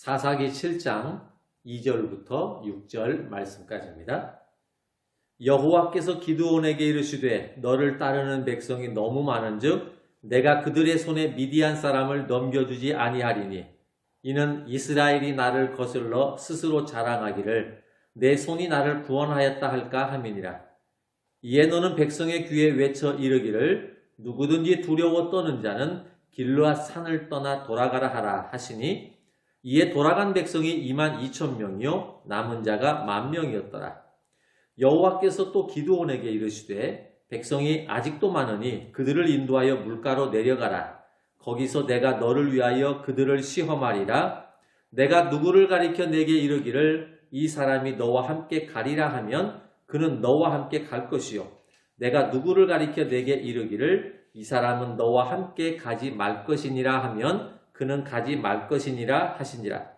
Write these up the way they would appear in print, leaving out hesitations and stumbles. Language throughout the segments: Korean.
사사기 7장 2절부터 6절 말씀까지입니다. 여호와께서 기드온에게 이르시되 너를 따르는 백성이 너무 많은즉 내가 그들의 손에 미디안 사람을 넘겨주지 아니하리니 이는 이스라엘이 나를 거슬러 스스로 자랑하기를 내 손이 나를 구원하였다 할까 함이니라. 이에 너는 백성의 귀에 외쳐 이르기를 누구든지 두려워 떠는 자는 길르앗 산을 떠나 돌아가라 하라 하시니 이에 돌아간 백성이 22,000명이요 남은 자가 10,000명이었더라. 여호와께서 또 기드온에게 이르시되 백성이 아직도 많으니 그들을 인도하여 물가로 내려가라. 거기서 내가 너를 위하여 그들을 시험하리라. 내가 누구를 가리켜 내게 이르기를 이 사람이 너와 함께 가리라 하면 그는 너와 함께 갈 것이요 내가 누구를 가리켜 내게 이르기를 이 사람은 너와 함께 가지 말 것이니라 하면 그는 가지 말 것이니라 하시니라.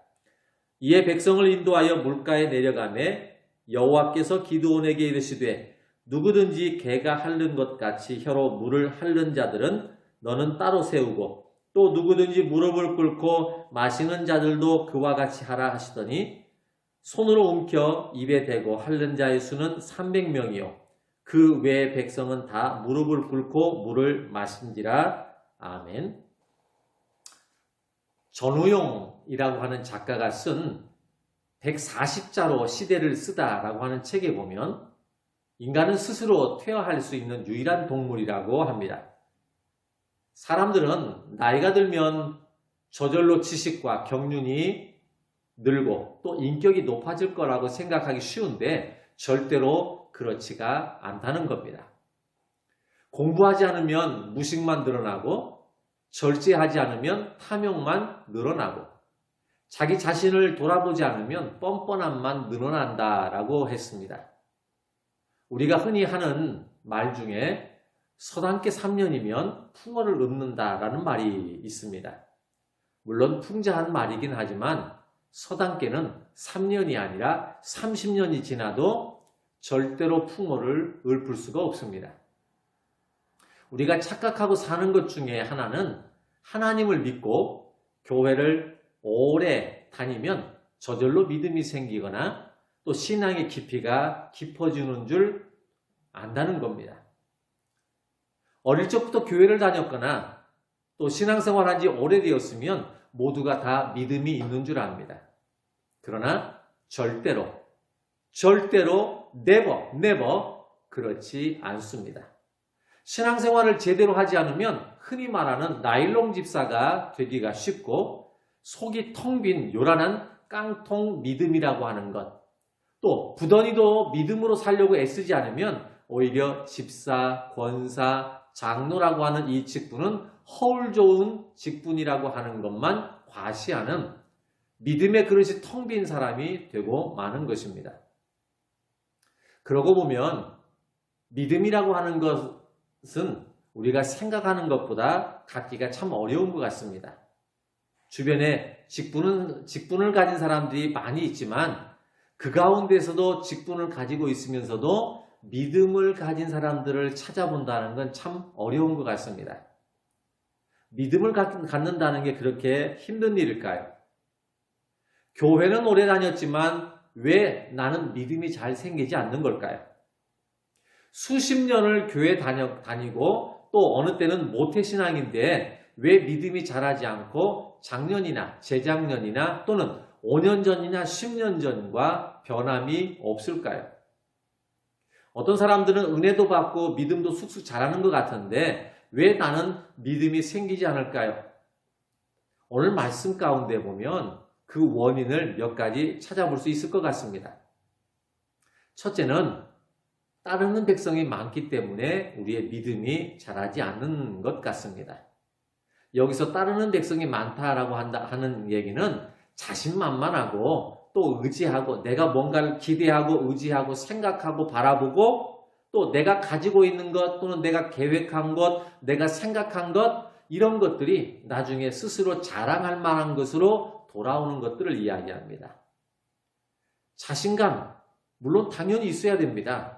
이에 백성을 인도하여 물가에 내려가매 여호와께서 기드온에게 이르시되 누구든지 개가 핥는 것 같이 혀로 물을 핥는 자들은 너는 따로 세우고 또 누구든지 무릎을 꿇고 마시는 자들도 그와 같이 하라 하시더니 손으로 움켜 입에 대고 핥는 자의 수는 300명이요 그 외의 백성은 다 무릎을 꿇고 물을 마신지라. 아멘. 전우용이라고 하는 작가가 쓴 140자로 시대를 쓰다라고 하는 책에 보면 인간은 스스로 퇴화할 수 있는 유일한 동물이라고 합니다. 사람들은 나이가 들면 저절로 지식과 경륜이 늘고 또 인격이 높아질 거라고 생각하기 쉬운데 절대로 그렇지가 않다는 겁니다. 공부하지 않으면 무식만 늘어나고 절제하지 않으면 탐욕만 늘어나고 자기 자신을 돌아보지 않으면 뻔뻔함만 늘어난다라고 했습니다. 우리가 흔히 하는 말 중에 서당계 3년이면 풍어를 읊는다라는 말이 있습니다. 물론 풍자한 말이긴 하지만 서당계는 3년이 아니라 30년이 지나도 절대로 풍어를 읊을 수가 없습니다. 우리가 착각하고 사는 것 중에 하나는 하나님을 믿고 교회를 오래 다니면 저절로 믿음이 생기거나 또 신앙의 깊이가 깊어지는 줄 안다는 겁니다. 어릴 적부터 교회를 다녔거나 또 신앙생활한 지 오래되었으면 모두가 다 믿음이 있는 줄 압니다. 그러나 절대로 never 그렇지 않습니다. 신앙생활을 제대로 하지 않으면 흔히 말하는 나일론 집사가 되기가 쉽고 속이 텅 빈 요란한 깡통 믿음이라고 하는 것, 또 부더니도 믿음으로 살려고 애쓰지 않으면 오히려 집사, 권사, 장로라고 하는 이 직분은 허울 좋은 직분이라고 하는 것만 과시하는 믿음의 그릇이 텅 빈 사람이 되고 마는 것입니다. 그러고 보면 믿음이라고 하는 것은 우리가 생각하는 것보다 갖기가 참 어려운 것 같습니다. 주변에 직분을 가진 사람들이 많이 있지만 그 가운데서도 직분을 가지고 있으면서도 믿음을 가진 사람들을 찾아본다는 건 참 어려운 것 같습니다. 믿음을 갖는다는 게 그렇게 힘든 일일까요? 교회는 오래 다녔지만 왜 나는 믿음이 잘 생기지 않는 걸까요? 수십 년을 교회 다니고 또 어느 때는 모태신앙인데 왜 믿음이 자라지 않고 작년이나 재작년이나 또는 5년 전이나 10년 전과 변함이 없을까요? 어떤 사람들은 은혜도 받고 믿음도 쑥쑥 자라는 것 같은데 왜 나는 믿음이 생기지 않을까요? 오늘 말씀 가운데 보면 그 원인을 몇 가지 찾아볼 수 있을 것 같습니다. 첫째는 따르는 백성이 많기 때문에 우리의 믿음이 자라지 않는 것 같습니다. 여기서 따르는 백성이 많다라고 하는 얘기는 자신만만하고 또 의지하고 내가 뭔가를 기대하고 의지하고 생각하고 바라보고 또 내가 가지고 있는 것 또는 내가 계획한 것, 내가 생각한 것 이런 것들이 나중에 스스로 자랑할 만한 것으로 돌아오는 것들을 이야기합니다. 자신감, 물론 당연히 있어야 됩니다.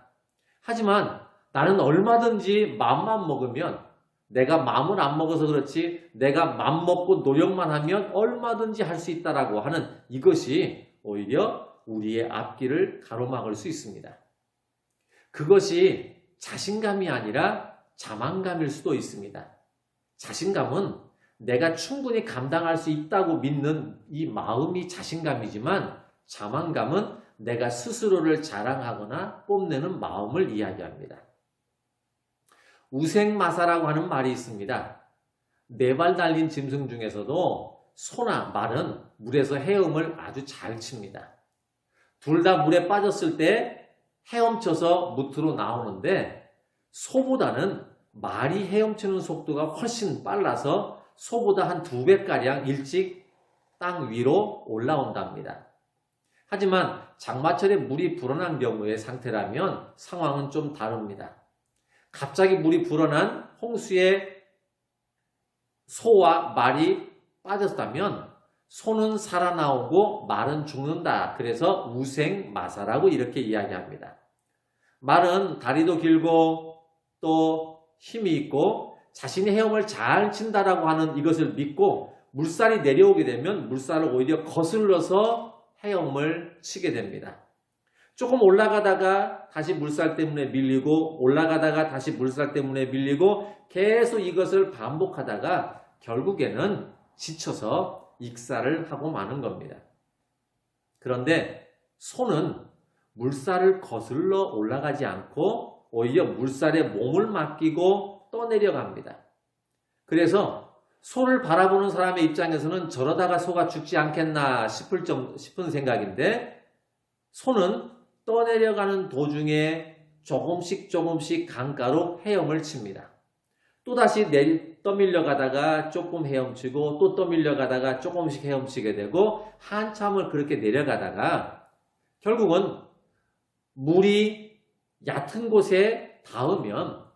하지만 나는 얼마든지 마음만 먹으면 내가 마음을 안 먹어서 그렇지 내가 맘 먹고 노력만 하면 얼마든지 할 수 있다라고 하는 이것이 오히려 우리의 앞길을 가로막을 수 있습니다. 그것이 자신감이 아니라 자만감일 수도 있습니다. 자신감은 내가 충분히 감당할 수 있다고 믿는 이 마음이 자신감이지만 자만감은 내가 스스로를 자랑하거나 뽐내는 마음을 이야기합니다. 우생마사라고 하는 말이 있습니다. 4발 달린 짐승 중에서도 소나 말은 물에서 헤엄을 아주 잘 칩니다. 둘 다 물에 빠졌을 때 헤엄쳐서 무트로 나오는데 소보다는 말이 헤엄치는 속도가 훨씬 빨라서 소보다 한 2배가량 일찍 땅 위로 올라온답니다. 하지만 장마철에 물이 불어난 경우의 상태라면 상황은 좀 다릅니다. 갑자기 물이 불어난 홍수에 소와 말이 빠졌다면 소는 살아나오고 말은 죽는다. 그래서 우생마사라고 이렇게 이야기합니다. 말은 다리도 길고 또 힘이 있고 자신이 헤엄을 잘 친다라고 하는 이것을 믿고 물살이 내려오게 되면 물살을 오히려 거슬러서 헤엄을 치게 됩니다. 조금 올라가다가 다시 물살 때문에 밀리고 올라가다가 다시 물살 때문에 밀리고 계속 이것을 반복하다가 결국에는 지쳐서 익사를 하고 마는 겁니다. 그런데 소는 물살을 거슬러 올라가지 않고 오히려 물살에 몸을 맡기고 떠내려갑니다. 그래서 소를 바라보는 사람의 입장에서는 저러다가 소가 죽지 않겠나 싶은 생각인데 소는 떠내려가는 도중에 조금씩 강가로 헤엄을 칩니다. 또다시 떠밀려 가다가 조금 헤엄치고 또 떠밀려 가다가 조금씩 헤엄치게 되고 한참을 그렇게 내려가다가 결국은 물이 얕은 곳에 닿으면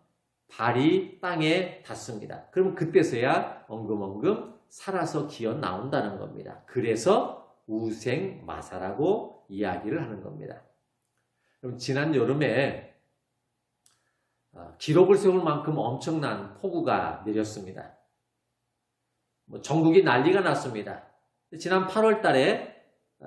발이 땅에 닿습니다. 그럼 그때서야 엉금엉금 살아서 기어 나온다는 겁니다. 그래서 우생마사라고 이야기를 하는 겁니다. 그럼 지난 여름에 기록을 세울 만큼 엄청난 폭우가 내렸습니다. 전국이 난리가 났습니다. 지난 8월 달에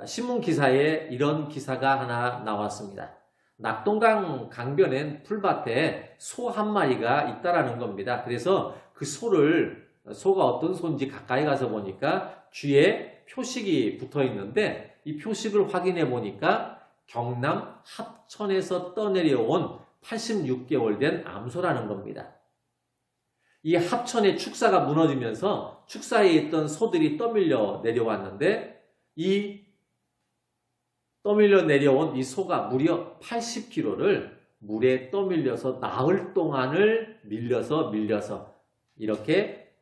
신문 기사에 이런 기사가 하나 나왔습니다. 낙동강 강변엔 풀밭에 소 한 마리가 있다라는 겁니다. 그래서 그 소가 어떤 소인지 가까이 가서 보니까 귀에 표식이 붙어 있는데 이 표식을 확인해 보니까 경남 합천에서 떠내려온 86개월 된 암소라는 겁니다. 이 합천의 축사가 무너지면서 축사에 있던 소들이 떠밀려 내려왔는데 이 떠밀려 내려온 이 소가 무려 80kg를 물에 떠밀려서 나흘 동안을 밀려서 이렇게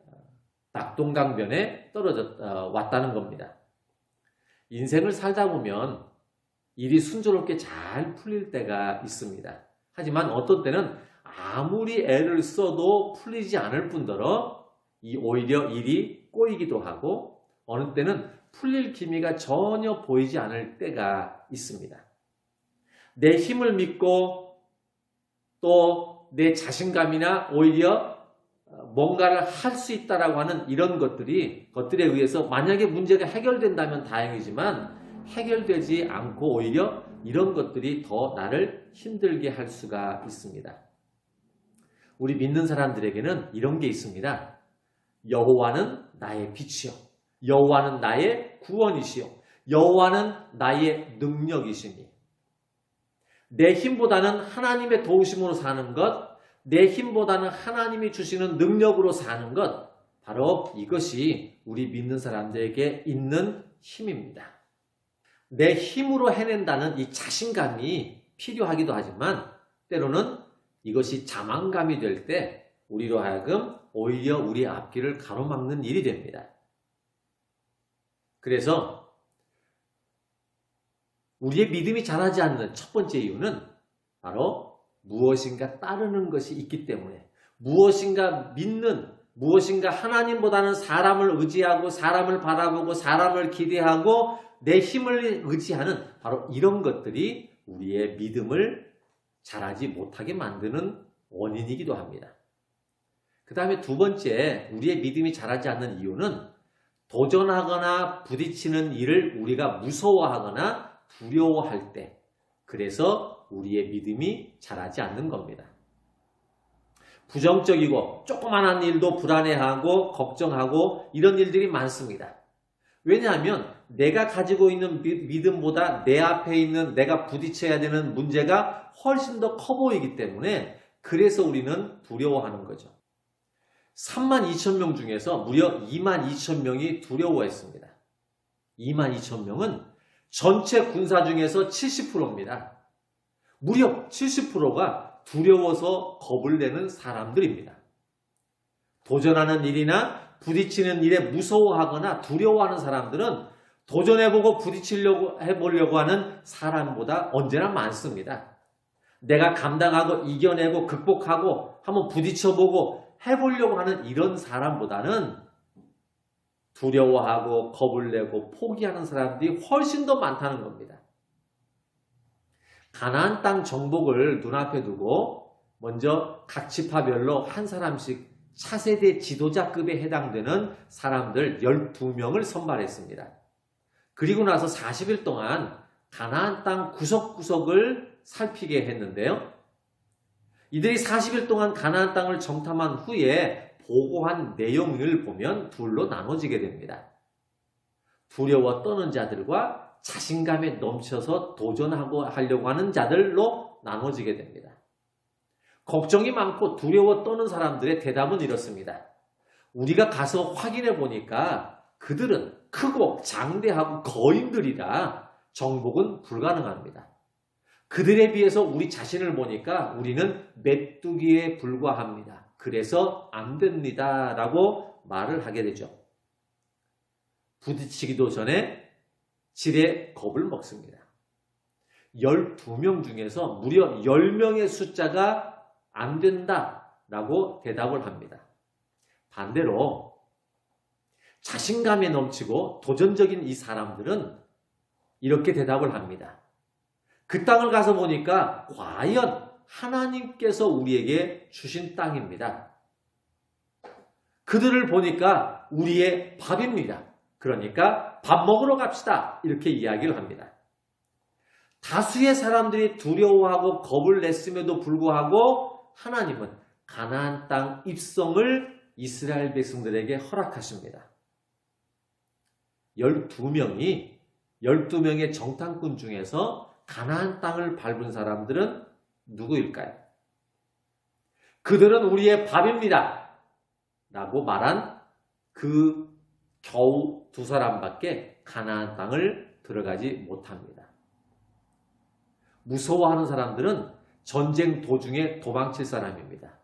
낙동강변에 왔다는 겁니다. 인생을 살다 보면 일이 순조롭게 잘 풀릴 때가 있습니다. 하지만 어떤 때는 아무리 애를 써도 풀리지 않을 뿐더러 오히려 일이 꼬이기도 하고 어느 때는 풀릴 기미가 전혀 보이지 않을 때가 있습니다. 내 힘을 믿고 또 내 자신감이나 오히려 뭔가를 할 수 있다라고 하는 이런 것들에 의해서 만약에 문제가 해결된다면 다행이지만 해결되지 않고 오히려 이런 것들이 더 나를 힘들게 할 수가 있습니다. 우리 믿는 사람들에게는 이런 게 있습니다. 여호와는 나의 빛이요. 여호와는 나의 구원이시요. 여호와는 나의 능력이시니. 내 힘보다는 하나님의 도우심으로 사는 것, 내 힘보다는 하나님이 주시는 능력으로 사는 것, 바로 이것이 우리 믿는 사람들에게 있는 힘입니다. 내 힘으로 해낸다는 이 자신감이 필요하기도 하지만 때로는 이것이 자만감이 될 때 우리로 하여금 오히려 우리 앞길을 가로막는 일이 됩니다. 그래서 우리의 믿음이 자라지 않는 첫 번째 이유는 바로 무엇인가 따르는 것이 있기 때문에 무엇인가 믿는 무엇인가 하나님보다는 사람을 의지하고 사람을 바라보고 사람을 기대하고 내 힘을 의지하는 바로 이런 것들이 우리의 믿음을 자라지 못하게 만드는 원인이기도 합니다. 그 다음에 두 번째, 우리의 믿음이 자라지 않는 이유는 도전하거나 부딪히는 일을 우리가 무서워하거나 두려워할 때, 그래서 우리의 믿음이 자라지 않는 겁니다. 부정적이고 조그만한 일도 불안해하고 걱정하고 이런 일들이 많습니다. 왜냐하면 내가 가지고 있는 믿음보다 내 앞에 있는 내가 부딪혀야 되는 문제가 훨씬 더 커 보이기 때문에 그래서 우리는 두려워하는 거죠. 32,000명 중에서 무려 22,000명이 두려워했습니다. 22,000명은 전체 군사 중에서 70%입니다. 무려 70%가 두려워서 겁을 내는 사람들입니다. 도전하는 일이나 부딪히는 일에 무서워하거나 두려워하는 사람들은 도전해보고 해보려고 하는 사람보다 언제나 많습니다. 내가 감당하고 이겨내고 극복하고 한번 부딪혀보고 해보려고 하는 이런 사람보다는 두려워하고 겁을 내고 포기하는 사람들이 훨씬 더 많다는 겁니다. 가나안 땅 정복을 눈앞에 두고 먼저 각 지파별로 한 사람씩 차세대 지도자급에 해당되는 사람들 12명을 선발했습니다. 그리고 나서 40일 동안 가나안 땅 구석구석을 살피게 했는데요. 이들이 40일 동안 가나안 땅을 정탐한 후에 보고한 내용을 보면 둘로 나눠지게 됩니다. 두려워 떠는 자들과 자신감에 넘쳐서 도전하려고 하는 자들로 나눠지게 됩니다. 걱정이 많고 두려워 떠는 사람들의 대답은 이렇습니다. 우리가 가서 확인해 보니까 그들은 크고 장대하고 거인들이라 정복은 불가능합니다. 그들에 비해서 우리 자신을 보니까 우리는 메뚜기에 불과합니다. 그래서 안 됩니다. 라고 말을 하게 되죠. 부딪히기도 전에 지레 겁을 먹습니다. 12명 중에서 무려 10명의 숫자가 안 된다 라고 대답을 합니다. 반대로 자신감에 넘치고 도전적인 이 사람들은 이렇게 대답을 합니다. 그 땅을 가서 보니까 과연 하나님께서 우리에게 주신 땅입니다. 그들을 보니까 우리의 밥입니다. 그러니까 밥 먹으러 갑시다. 이렇게 이야기를 합니다. 다수의 사람들이 두려워하고 겁을 냈음에도 불구하고 하나님은 가나안 땅 입성을 이스라엘 백성들에게 허락하십니다. 12명의 정탐꾼 중에서 가나안 땅을 밟은 사람들은 누구일까요? 그들은 우리의 밥입니다. 라고 말한 그 겨우 두 사람밖에 가나안 땅을 들어가지 못합니다. 무서워하는 사람들은 전쟁 도중에 도망칠 사람입니다.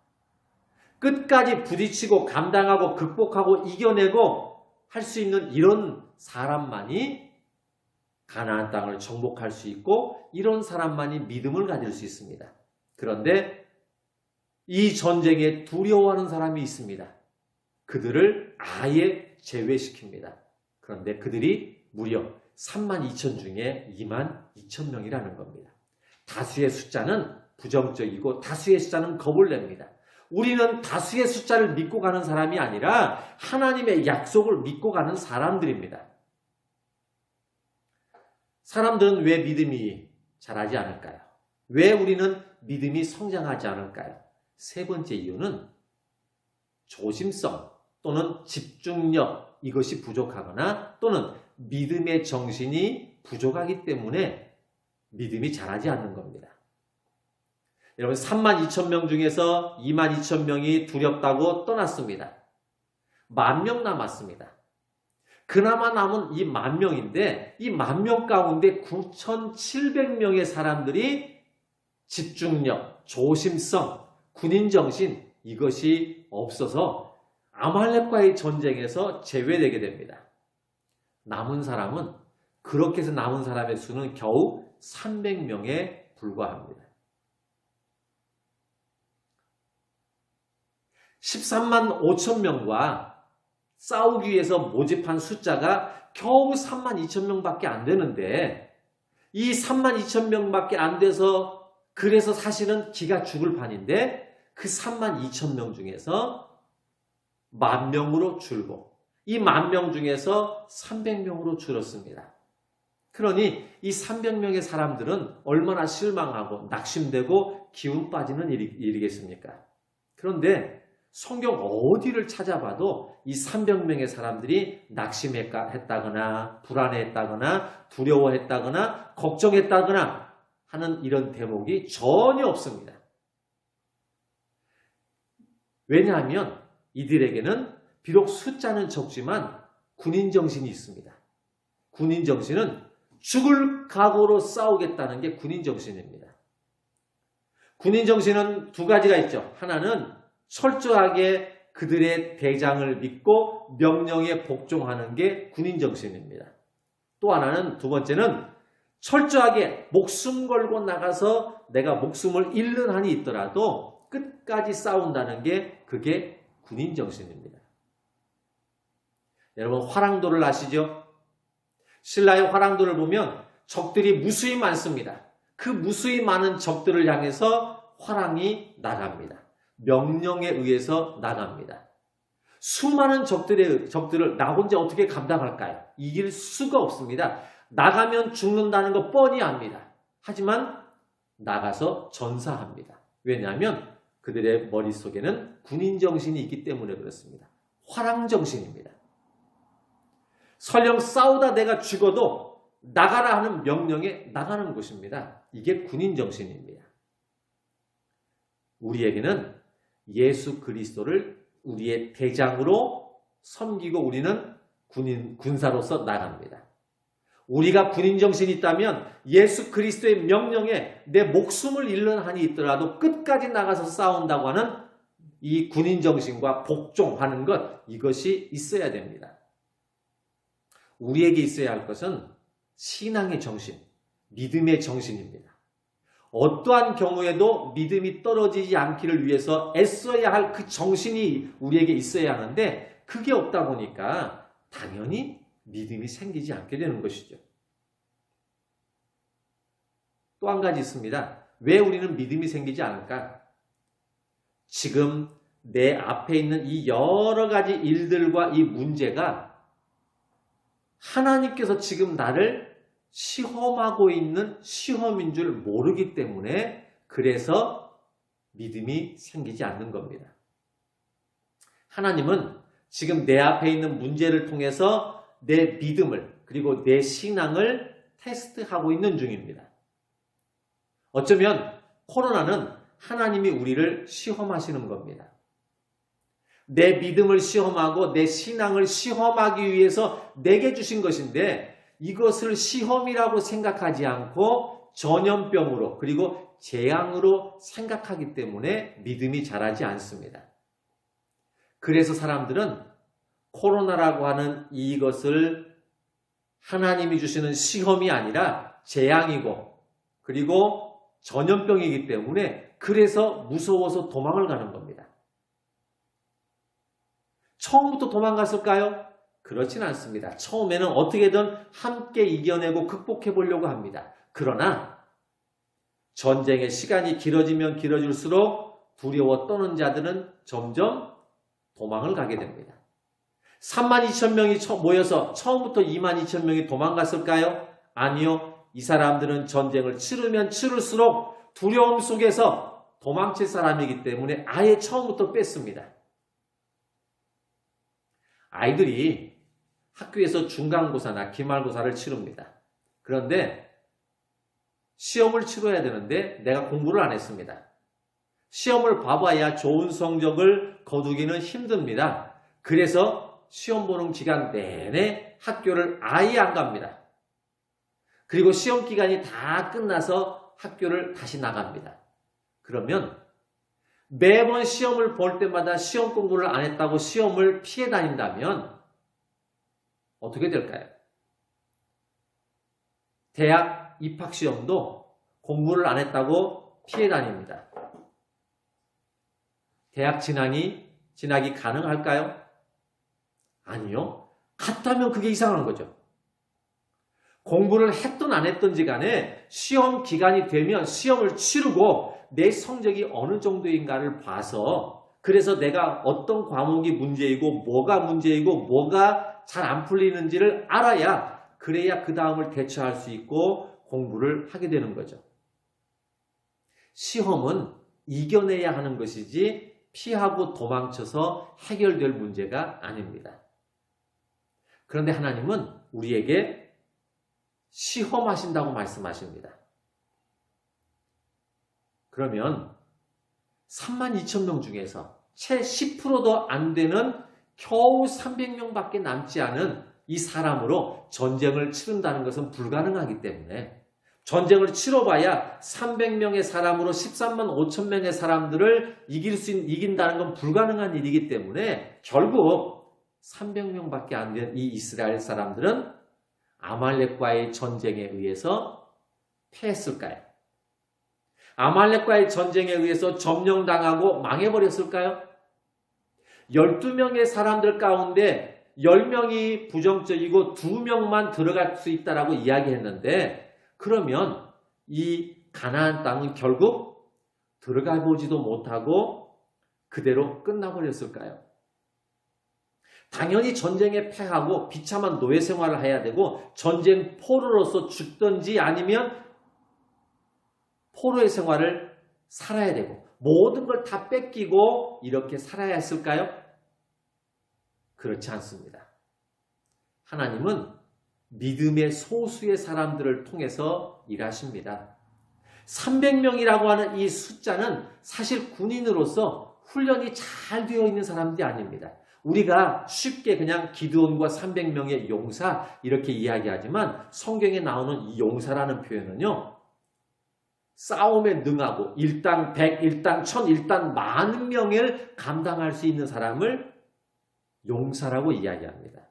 끝까지 부딪히고 감당하고 극복하고 이겨내고 할 수 있는 이런 사람만이 가나안 땅을 정복할 수 있고 이런 사람만이 믿음을 가질 수 있습니다. 그런데 이 전쟁에 두려워하는 사람이 있습니다. 그들을 아예 제외시킵니다. 그런데 그들이 무려 32,000 중에 22,000명이라는 겁니다. 다수의 숫자는 부정적이고 다수의 숫자는 겁을 냅니다. 우리는 다수의 숫자를 믿고 가는 사람이 아니라 하나님의 약속을 믿고 가는 사람들입니다. 사람들은 왜 믿음이 자라지 않을까요? 왜 우리는 믿음이 성장하지 않을까요? 세 번째 이유는 조심성 또는 집중력 이것이 부족하거나 또는 믿음의 정신이 부족하기 때문에 믿음이 자라지 않는 겁니다. 여러분 32,000명 중에서 22,000명이 두렵다고 떠났습니다. 10,000명 남았습니다. 그나마 남은 이 10,000명인데 이 10,000명 가운데 9,700명의 사람들이 집중력, 조심성, 군인정신 이것이 없어서 아말렉과의 전쟁에서 제외되게 됩니다. 남은 사람은 그렇게 해서 남은 사람의 수는 겨우 300명에 불과합니다. 13만 5천 명과 싸우기 위해서 모집한 숫자가 겨우 3만 2천 명밖에 안 되는데 이 3만 2천 명밖에 안 돼서 그래서 사실은 기가 죽을 판인데 그 3만 2천 명 중에서 10,000명으로 줄고 이 10,000명 중에서 300명으로 줄었습니다. 그러니 이 300명의 사람들은 얼마나 실망하고 낙심되고 기운 빠지는 일이겠습니까? 그런데 성경 어디를 찾아봐도 이 300명의 사람들이 낙심했다거나 불안해했다거나 두려워했다거나 걱정했다거나 하는 이런 대목이 전혀 없습니다. 왜냐하면 이들에게는 비록 숫자는 적지만 군인정신이 있습니다. 군인정신은 죽을 각오로 싸우겠다는 게 군인정신입니다. 군인정신은 두 가지가 있죠. 하나는 철저하게 그들의 대장을 믿고 명령에 복종하는 게 군인정신입니다. 또 하나는 두 번째는 철저하게 목숨 걸고 나가서 내가 목숨을 잃는 한이 있더라도 끝까지 싸운다는 게 그게 군인정신입니다. 여러분 화랑도를 아시죠? 신라의 화랑도를 보면 적들이 무수히 많습니다. 그 무수히 많은 적들을 향해서 화랑이 나갑니다. 명령에 의해서 나갑니다. 수많은 적들을 나 혼자 어떻게 감당할까요? 이길 수가 없습니다. 나가면 죽는다는 거 뻔히 압니다. 하지만 나가서 전사합니다. 왜냐하면 그들의 머릿속에는 군인정신이 있기 때문에 그렇습니다. 화랑정신입니다. 설령 싸우다 내가 죽어도 나가라 하는 명령에 나가는 것입니다. 이게 군인정신입니다. 우리에게는 예수 그리스도를 우리의 대장으로 섬기고 우리는 군사로서 나갑니다. 우리가 군인정신이 있다면 예수 그리스도의 명령에 내 목숨을 잃는 한이 있더라도 끝까지 나가서 싸운다고 하는 이 군인정신과 복종하는 것, 이것이 있어야 됩니다. 우리에게 있어야 할 것은 신앙의 정신, 믿음의 정신입니다. 어떠한 경우에도 믿음이 떨어지지 않기를 위해서 애써야 할 그 정신이 우리에게 있어야 하는데 그게 없다 보니까 당연히 믿음이 생기지 않게 되는 것이죠. 또 한 가지 있습니다. 왜 우리는 믿음이 생기지 않을까? 지금 내 앞에 있는 이 여러 가지 일들과 이 문제가 하나님께서 지금 나를 시험하고 있는 시험인 줄 모르기 때문에 그래서 믿음이 생기지 않는 겁니다. 하나님은 지금 내 앞에 있는 문제를 통해서 내 믿음을 그리고 내 신앙을 테스트하고 있는 중입니다. 어쩌면 코로나는 하나님이 우리를 시험하시는 겁니다. 내 믿음을 시험하고 내 신앙을 시험하기 위해서 내게 주신 것인데 이것을 시험이라고 생각하지 않고 전염병으로 그리고 재앙으로 생각하기 때문에 믿음이 자라지 않습니다. 그래서 사람들은 코로나라고 하는 이것을 하나님이 주시는 시험이 아니라 재앙이고 그리고 전염병이기 때문에 그래서 무서워서 도망을 가는 겁니다. 처음부터 도망갔을까요? 그렇진 않습니다. 처음에는 어떻게든 함께 이겨내고 극복해 보려고 합니다. 그러나 전쟁의 시간이 길어지면 길어질수록 두려워 떠는 자들은 점점 도망을 가게 됩니다. 32,000명이 모여서 처음부터 22,000명이 도망갔을까요? 아니요. 이 사람들은 전쟁을 치르면 치를수록 두려움 속에서 도망칠 사람이기 때문에 아예 처음부터 뺐습니다. 아이들이 학교에서 중간고사나 기말고사를 치릅니다. 그런데 시험을 치러야 되는데 내가 공부를 안 했습니다. 시험을 봐봐야 좋은 성적을 거두기는 힘듭니다. 그래서 시험 보는 기간 내내 학교를 아예 안 갑니다. 그리고 시험 기간이 다 끝나서 학교를 다시 나갑니다. 그러면 매번 시험을 볼 때마다 시험 공부를 안 했다고 시험을 피해 다닌다면 어떻게 될까요? 대학 입학시험도 공부를 안 했다고 피해 다닙니다. 대학 진학이 가능할까요? 아니요. 갔다면 그게 이상한 거죠. 공부를 했든 안 했든지 간에 시험 기간이 되면 시험을 치르고 내 성적이 어느 정도인가를 봐서 그래서 내가 어떤 과목이 문제이고 뭐가 문제이고 뭐가 잘 안 풀리는지를 알아야 그래야 그 다음을 대처할 수 있고 공부를 하게 되는 거죠. 시험은 이겨내야 하는 것이지 피하고 도망쳐서 해결될 문제가 아닙니다. 그런데 하나님은 우리에게 시험하신다고 말씀하십니다. 그러면 32,000명 중에서 채 10%도 안 되는 겨우 300명밖에 남지 않은 이 사람으로 전쟁을 치른다는 것은 불가능하기 때문에 전쟁을 치러봐야 300명의 사람으로 13만 5천 명의 사람들을 이긴다는 건 불가능한 일이기 때문에 결국 300명밖에 안 된 이 이스라엘 사람들은 아말렉과의 전쟁에 의해서 패했을까요? 아말렉과의 전쟁에 의해서 점령당하고 망해버렸을까요? 12명의 사람들 가운데 10명이 부정적이고 2명만 들어갈 수 있다라고 이야기했는데 그러면 이 가나안 땅은 결국 들어가 보지도 못하고 그대로 끝나버렸을까요? 당연히 전쟁에 패하고 비참한 노예 생활을 해야 되고 전쟁 포로로서 죽든지 아니면 포로의 생활을 살아야 되고 모든 걸 다 뺏기고 이렇게 살아야 했을까요? 그렇지 않습니다. 하나님은 믿음의 소수의 사람들을 통해서 일하십니다. 300명이라고 하는 이 숫자는 사실 군인으로서 훈련이 잘 되어 있는 사람들이 아닙니다. 우리가 쉽게 그냥 기드온과 300명의 용사 이렇게 이야기하지만 성경에 나오는 이 용사라는 표현은요. 싸움에 능하고 일당 100, 일당 1000, 일당 많은 명을 감당할 수 있는 사람을 용사라고 이야기합니다.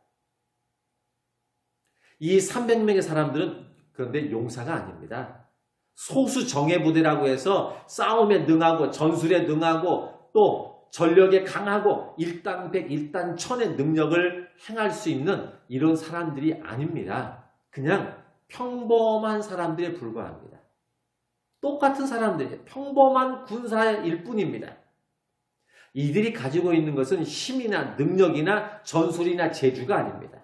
이 300명의 사람들은 그런데 용사가 아닙니다. 소수 정예부대라고 해서 싸움에 능하고 전술에 능하고 또 전력에 강하고 일당 100, 일당 1000의 능력을 행할 수 있는 이런 사람들이 아닙니다. 그냥 평범한 사람들에 불과합니다. 똑같은 사람들이 평범한 군사일 뿐입니다. 이들이 가지고 있는 것은 힘이나 능력이나 전술이나 재주가 아닙니다.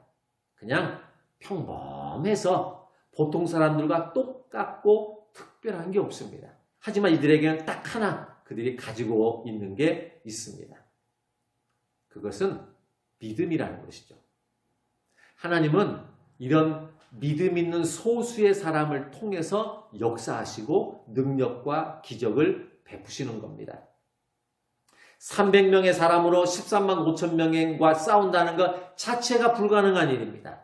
그냥 평범해서 보통 사람들과 똑같고 특별한 게 없습니다. 하지만 이들에게는 딱 하나 그들이 가지고 있는 게 있습니다. 그것은 믿음이라는 것이죠. 하나님은 이런 믿음 있는 소수의 사람을 통해서 역사하시고 능력과 기적을 베푸시는 겁니다. 300명의 사람으로 13만 5천 명과 싸운다는 것 자체가 불가능한 일입니다.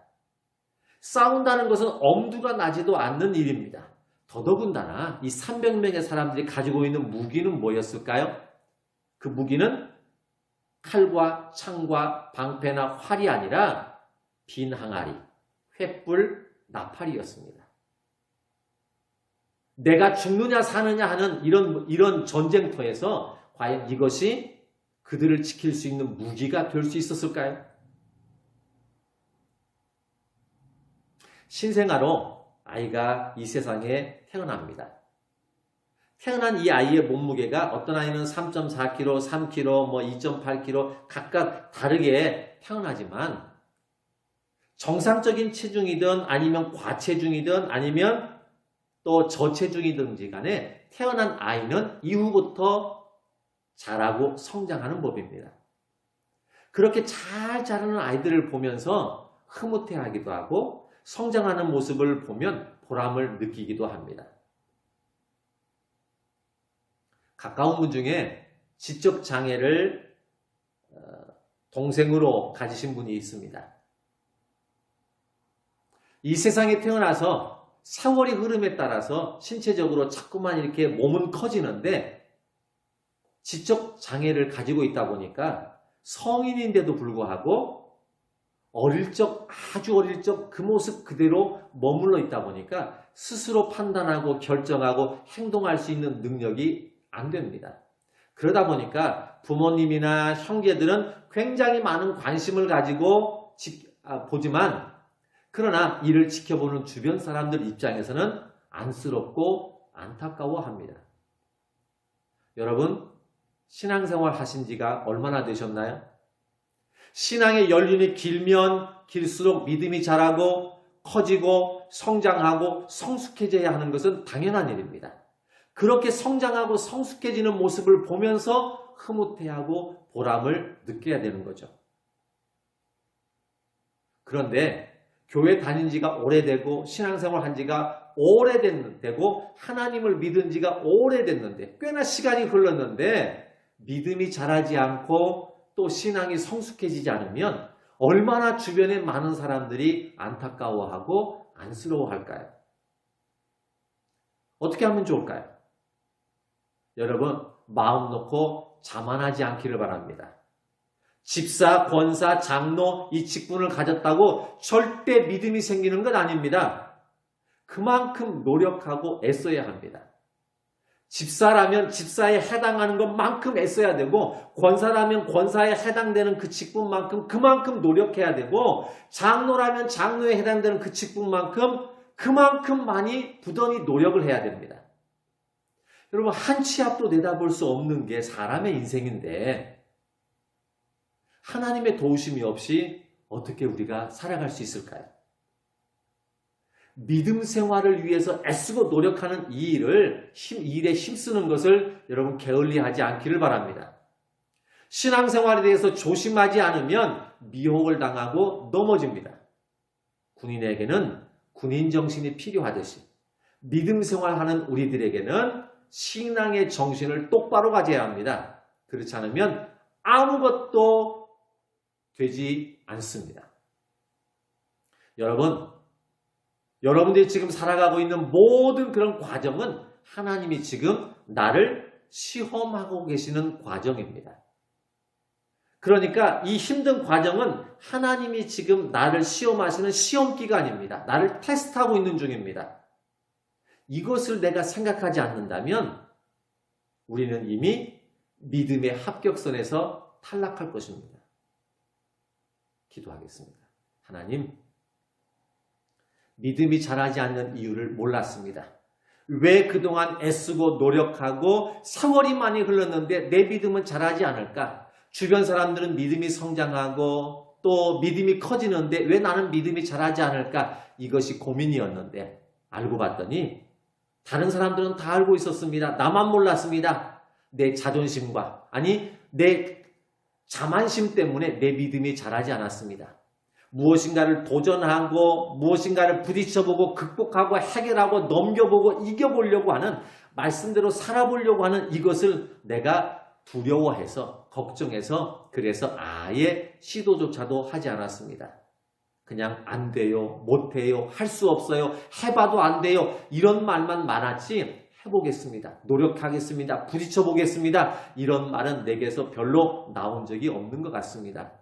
싸운다는 것은 엄두가 나지도 않는 일입니다. 더더군다나 이 300명의 사람들이 가지고 있는 무기는 뭐였을까요? 그 무기는 칼과 창과 방패나 활이 아니라 빈 항아리, 횃불, 나팔이었습니다. 내가 죽느냐 사느냐 하는 이런 전쟁터에서 과연 이것이 그들을 지킬 수 있는 무기가 될 수 있었을까요? 신생아로 아이가 이 세상에 태어납니다. 태어난 이 아이의 몸무게가 어떤 아이는 3.4kg, 3kg, 2.8kg 각각 다르게 태어나지만 정상적인 체중이든 아니면 과체중이든 아니면 또 저체중이든지 간에 태어난 아이는 이후부터 자라고 성장하는 법입니다. 그렇게 잘 자라는 아이들을 보면서 흐뭇해하기도 하고 성장하는 모습을 보면 보람을 느끼기도 합니다. 가까운 분 중에 지적 장애를 동생으로 가지신 분이 있습니다. 이 세상에 태어나서 세월이 흐름에 따라서 신체적으로 자꾸만 이렇게 몸은 커지는데 지적 장애를 가지고 있다 보니까 성인인데도 불구하고 아주 어릴 적 그 모습 그대로 머물러 있다 보니까 스스로 판단하고 결정하고 행동할 수 있는 능력이 안 됩니다. 그러다 보니까 부모님이나 형제들은 굉장히 많은 관심을 가지고 보지만 그러나 이를 지켜보는 주변 사람들 입장에서는 안쓰럽고 안타까워합니다. 여러분, 신앙생활 하신 지가 얼마나 되셨나요? 신앙의 연륜이 길면 길수록 믿음이 자라고 커지고 성장하고 성숙해져야 하는 것은 당연한 일입니다. 그렇게 성장하고 성숙해지는 모습을 보면서 흐뭇해하고 보람을 느껴야 되는 거죠. 그런데 교회 다닌 지가 오래되고 신앙생활 한 지가 오래됐고 하나님을 믿은 지가 오래됐는데 꽤나 시간이 흘렀는데 믿음이 자라지 않고 또 신앙이 성숙해지지 않으면 얼마나 주변에 많은 사람들이 안타까워하고 안쓰러워할까요? 어떻게 하면 좋을까요? 여러분 마음 놓고 자만하지 않기를 바랍니다. 집사, 권사, 장로 이 직분을 가졌다고 절대 믿음이 생기는 건 아닙니다. 그만큼 노력하고 애써야 합니다. 집사라면 집사에 해당하는 것만큼 애써야 되고 권사라면 권사에 해당되는 그 직분만큼 그만큼 노력해야 되고 장로라면 장로에 해당되는 그 직분만큼 그만큼 많이 부단히 노력을 해야 됩니다. 여러분 한 치 앞도 내다볼 수 없는 게 사람의 인생인데 하나님의 도우심이 없이 어떻게 우리가 살아갈 수 있을까요? 믿음 생활을 위해서 애쓰고 노력하는 이 일에 힘쓰는 것을 여러분 게을리하지 않기를 바랍니다. 신앙생활에 대해서 조심하지 않으면 미혹을 당하고 넘어집니다. 군인에게는 군인 정신이 필요하듯이 믿음 생활하는 우리들에게는 신앙의 정신을 똑바로 가져야 합니다. 그렇지 않으면 아무것도 되지 않습니다. 여러분들이 지금 살아가고 있는 모든 그런 과정은 하나님이 지금 나를 시험하고 계시는 과정입니다. 그러니까 이 힘든 과정은 하나님이 지금 나를 시험하시는 시험 기간입니다. 나를 테스트하고 있는 중입니다. 이것을 내가 생각하지 않는다면 우리는 이미 믿음의 합격선에서 탈락할 것입니다. 기도하겠습니다. 하나님, 믿음이 자라지 않는 이유를 몰랐습니다. 왜 그동안 애쓰고 노력하고 세월이 많이 흘렀는데 내 믿음은 자라지 않을까? 주변 사람들은 믿음이 성장하고 또 믿음이 커지는데 왜 나는 믿음이 자라지 않을까? 이것이 고민이었는데 알고 봤더니 다른 사람들은 다 알고 있었습니다. 나만 몰랐습니다. 내 자존심과 내 자만심 때문에 내 믿음이 자라지 않았습니다. 무엇인가를 도전하고 무엇인가를 부딪혀보고 극복하고 해결하고 넘겨보고 이겨보려고 하는 말씀대로 살아보려고 하는 이것을 내가 두려워해서 걱정해서 그래서 아예 시도조차도 하지 않았습니다. 그냥 안 돼요, 못해요, 할 수 없어요, 해봐도 안 돼요 이런 말만 많았지 해보겠습니다. 노력하겠습니다. 부딪혀보겠습니다. 이런 말은 내게서 별로 나온 적이 없는 것 같습니다.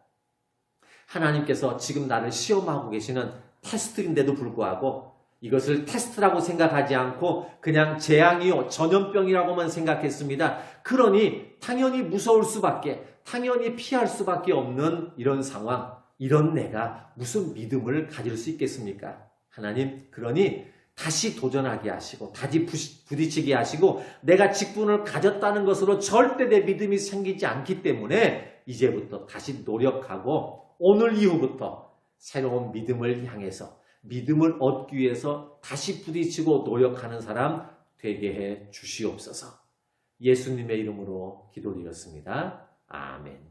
하나님께서 지금 나를 시험하고 계시는 테스트인데도 불구하고 이것을 테스트라고 생각하지 않고 그냥 재앙이요, 전염병이라고만 생각했습니다. 그러니 당연히 무서울 수밖에, 당연히 피할 수밖에 없는 이런 상황, 이런 내가 무슨 믿음을 가질 수 있겠습니까? 하나님, 그러니 다시 도전하게 하시고 다시 부딪히게 하시고 내가 직분을 가졌다는 것으로 절대 내 믿음이 생기지 않기 때문에 이제부터 다시 노력하고 오늘 이후부터 새로운 믿음을 향해서 믿음을 얻기 위해서 다시 부딪히고 노력하는 사람 되게 해 주시옵소서. 예수님의 이름으로 기도드렸습니다. 아멘.